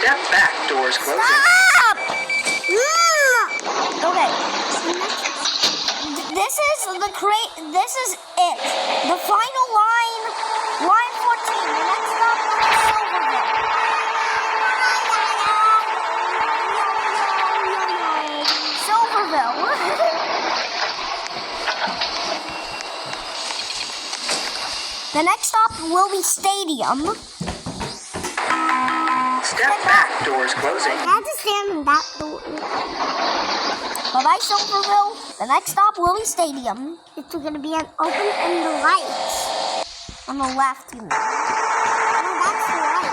Step back, doors closing. Stop! Okay. This is it. The final line 14. The next stop is Silverville. The next stop will be Stadium. Step back, doors closing. I had to stand in that door. Bye-bye, Silverville. The next stop will be Stadium. It's going to be an open and the lights. On the left, you know. No, that's the right.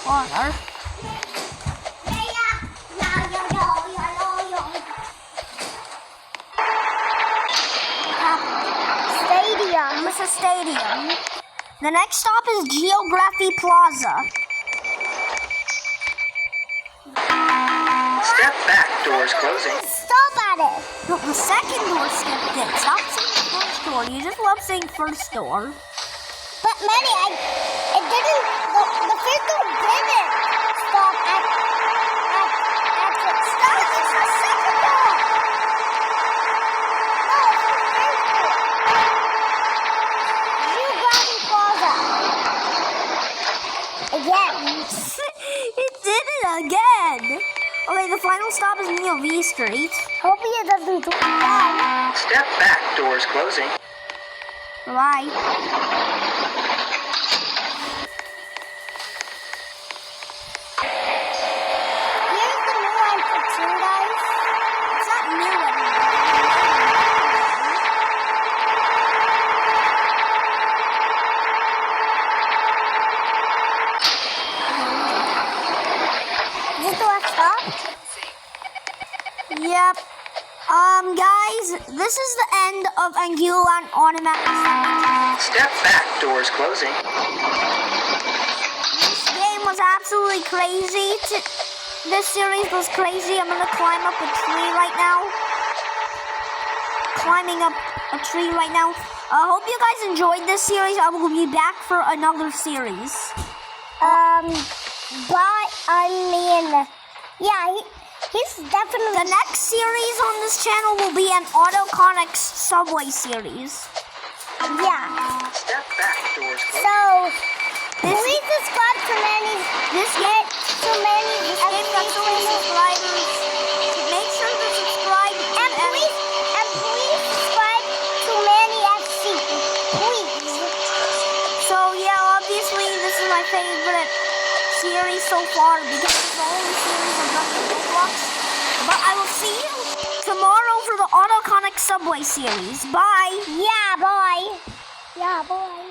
Water. Stadium. This is Stadium. The next stop is Geography Plaza. Step back, doors closing. Stop at it. No, the second door skipped it. Stop saying first door. You just love saying first door. But Manny, it didn't. The first door didn't stop at the stop. It's the second door. No, it's the first door. Geography Plaza. Again. It did it again. Okay, the final stop is Neo V Street. Hopefully it doesn't do it again. Step back, doors closing. Bye. Here's the new one for 2, guys. It's not new anymore. Is this the last stop? Yep. Guys, this is the end of Angulan Automatic. Step back, doors closing. This game was absolutely crazy. This series was crazy. I'm gonna climb up a tree right now. Climbing up a tree right now. I hope you guys enjoyed this series. I will be back for another series. But I mean, yeah, he's definitely. The next series on this channel will be an Autoconics Subway series. Yeah. Step back, doors closing. So, please subscribe to Manny's. This game got so many subscribers. Make sure to subscribe and please subscribe to Manny FC. Please. So yeah, obviously this is my favorite series so far because it's the only series I've done in Roblox. But I will see you tomorrow for the Autoconic Subway series. Bye. Yeah, bye. Yeah, bye.